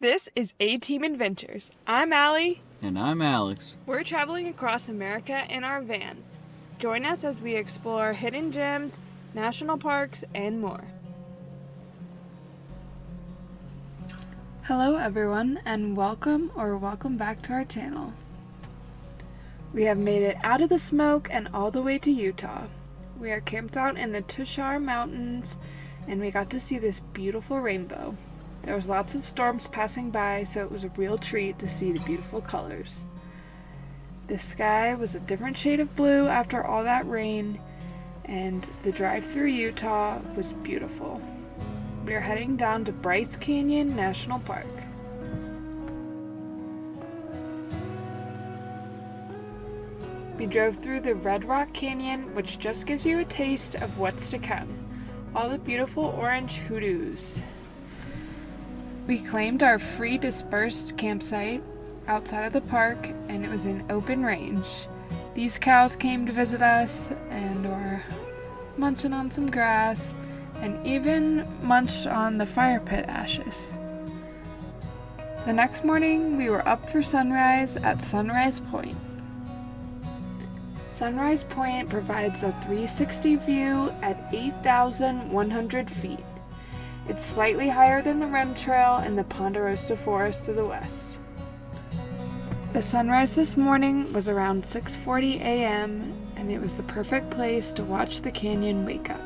This is A-Team Adventures. I'm Allie. And I'm Alex. We're traveling across America in our van. Join us as we explore hidden gems, national parks, and more. Hello everyone, and welcome back to our channel. We have made it out of the smoke and all the way to Utah. We are camped out in the Tushar Mountains, and we got to see this beautiful rainbow. There was lots of storms passing by, so it was a real treat to see the beautiful colors. The sky was a different shade of blue after all that rain, and the drive through Utah was beautiful. We are heading down to Bryce Canyon National Park. We drove through the Red Rock Canyon, which just gives you a taste of what's to come. All the beautiful orange hoodoos. We claimed our free dispersed campsite outside of the park, and it was in open range. These cows came to visit us and were munching on some grass and even munched on the fire pit ashes. The next morning, we were up for sunrise at Sunrise Point. Sunrise Point provides a 360 view at 8,100 feet. It's slightly higher than the Rim Trail and the Ponderosa Forest to the west. The sunrise this morning was around 6:40 a.m., and it was the perfect place to watch the canyon wake up.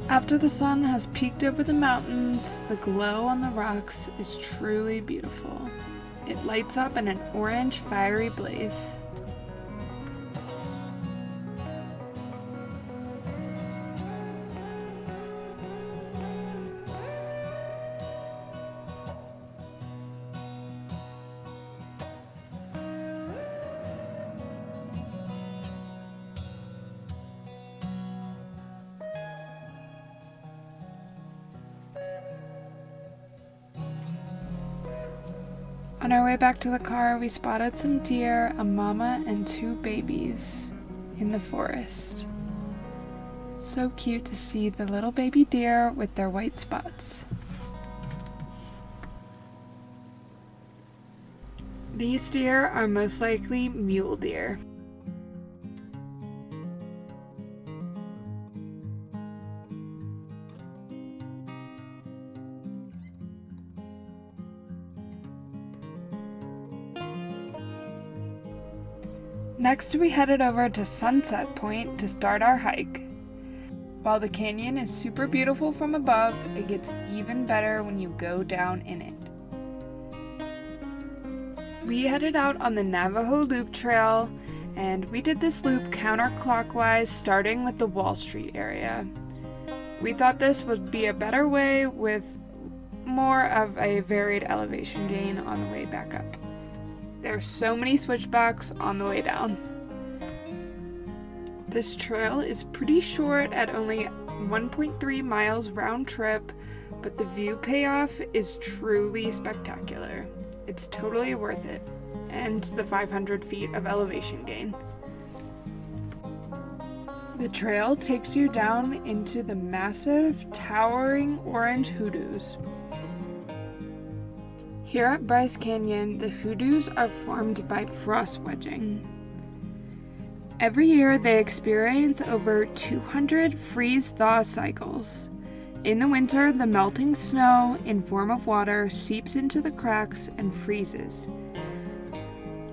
After the sun has peeked over the mountains, the glow on the rocks is truly beautiful. It lights up in an orange fiery blaze. On our way back to the car, we spotted some deer, a mama, and two babies in the forest. It's so cute to see the little baby deer with their white spots. These deer are most likely mule deer. Next, we headed over to Sunset Point to start our hike. While the canyon is super beautiful from above, it gets even better when you go down in it. We headed out on the Navajo Loop Trail, and we did this loop counterclockwise, starting with the Wall Street area. We thought this would be a better way with more of a varied elevation gain on the way back up. There's so many switchbacks on the way down. This trail is pretty short at only 1.3 miles round trip, but the view payoff is truly spectacular. It's totally worth it, and the 500 feet of elevation gain. The trail takes you down into the massive, towering orange hoodoos. Here at Bryce Canyon, the Hoodoos are formed by frost wedging. Every year, they experience over 200 freeze-thaw cycles. In the winter, the melting snow, in form of water, seeps into the cracks and freezes.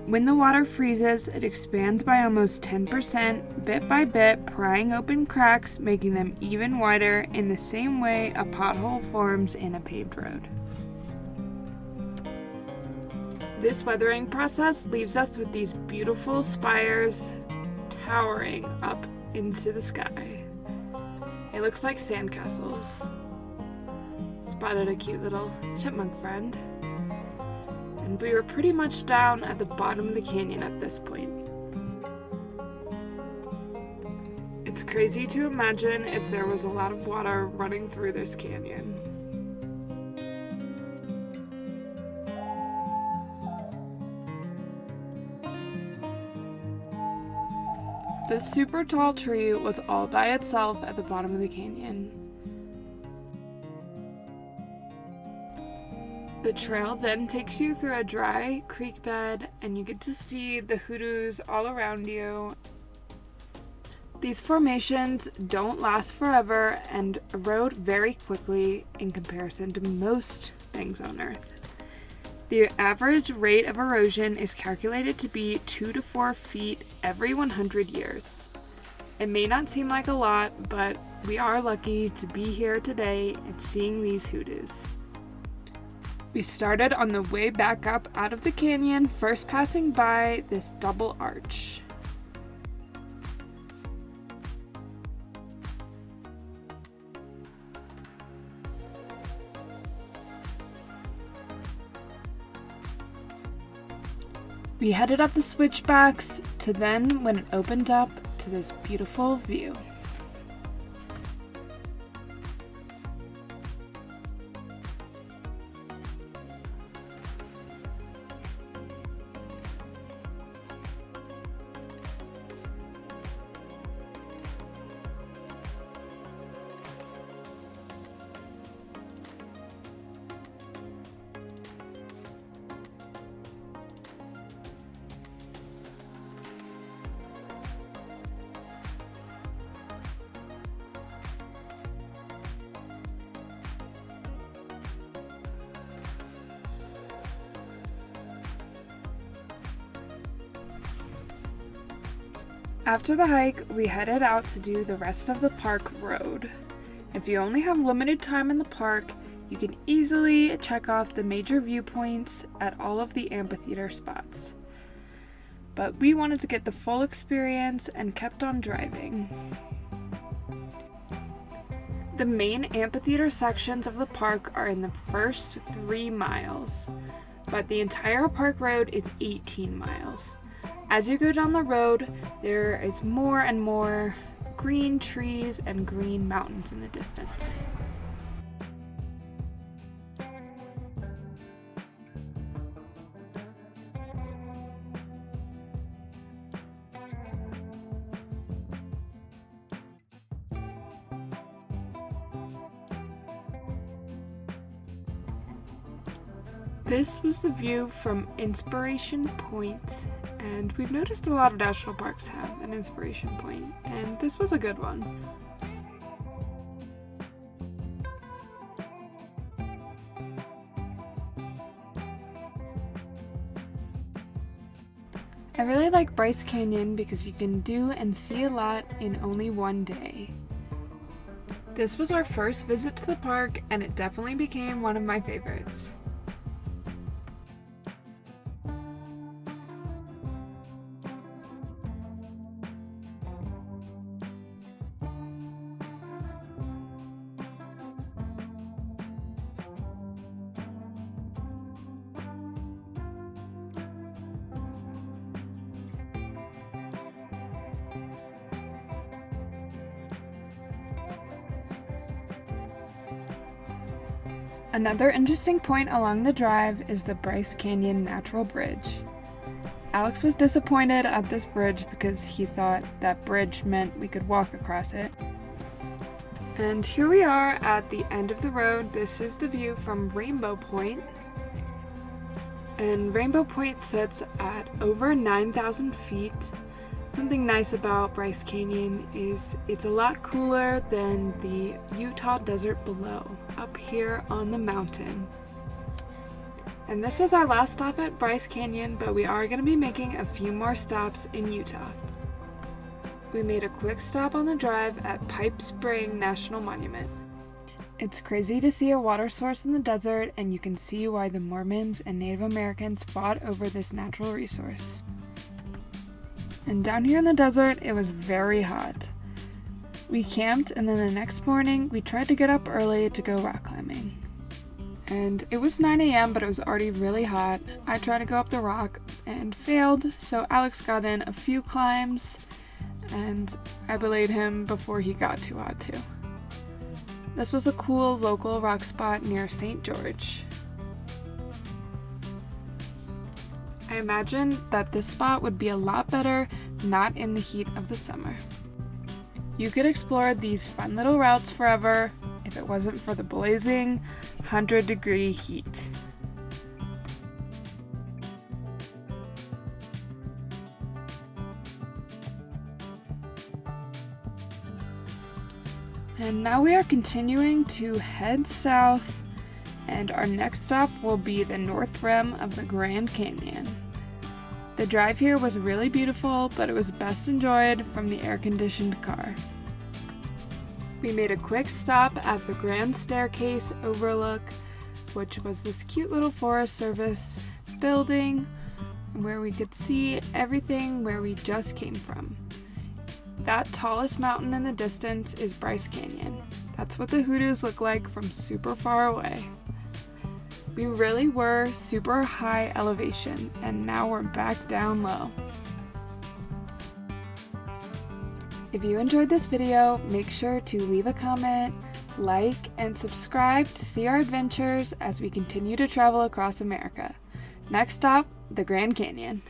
When the water freezes, it expands by almost 10%, bit by bit, prying open cracks, making them even wider in the same way a pothole forms in a paved road. This weathering process leaves us with these beautiful spires towering up into the sky. It looks like sandcastles. Spotted a cute little chipmunk friend. And we were pretty much down at the bottom of the canyon at this point. It's crazy to imagine if there was a lot of water running through this canyon. This super tall tree was all by itself at the bottom of the canyon. The trail then takes you through a dry creek bed and you get to see the Hoodoos all around you. These formations don't last forever and erode very quickly in comparison to most things on Earth. The average rate of erosion is calculated to be 2 to 4 feet every 100 years. It may not seem like a lot, but we are lucky to be here today and seeing these Hoodoos. We started on the way back up out of the canyon, first passing by this double arch. We headed up the switchbacks to then when it opened up to this beautiful view. After the hike, we headed out to do the rest of the park road. If you only have limited time in the park, you can easily check off the major viewpoints at all of the amphitheater spots. But we wanted to get the full experience and kept on driving. The main amphitheater sections of the park are in the first 3 miles, but the entire park road is 18 miles. As you go down the road, there is more and more green trees and green mountains in the distance. This was the view from Inspiration Point, and we've noticed a lot of national parks have an Inspiration Point, and this was a good one. I really like Bryce Canyon because you can do and see a lot in only one day. This was our first visit to the park, and it definitely became one of my favorites. Another interesting point along the drive is the Bryce Canyon Natural Bridge. Alex was disappointed at this bridge because he thought that bridge meant we could walk across it. And here we are at the end of the road. This is the view from Rainbow Point. And Rainbow Point sits at over 9,000 feet. Something nice about Bryce Canyon is it's a lot cooler than the Utah desert below, up here on the mountain. And this was our last stop at Bryce Canyon, but we are going to be making a few more stops in Utah. We made a quick stop on the drive at Pipe Spring National Monument. It's crazy to see a water source in the desert, and you can see why the Mormons and Native Americans fought over this natural resource. And down here in the desert, it was very hot. We camped, and then the next morning, we tried to get up early to go rock climbing. And it was 9 a.m., but it was already really hot. I tried to go up the rock and failed, so Alex got in a few climbs, and I belayed him before he got too hot too. This was a cool local rock spot near St. George. I imagine that this spot would be a lot better not in the heat of the summer. You could explore these fun little routes forever if it wasn't for the blazing 100-degree heat. And now we are continuing to head south, and our next stop will be the north rim of the Grand Canyon. The drive here was really beautiful, but it was best enjoyed from the air-conditioned car. We made a quick stop at the Grand Staircase Overlook, which was this cute little Forest Service building where we could see everything where we just came from. That tallest mountain in the distance is Bryce Canyon. That's what the Hoodoos look like from super far away. We really were super high elevation, and now we're back down low. If you enjoyed this video, make sure to leave a comment, like, and subscribe to see our adventures as we continue to travel across America. Next stop, the Grand Canyon.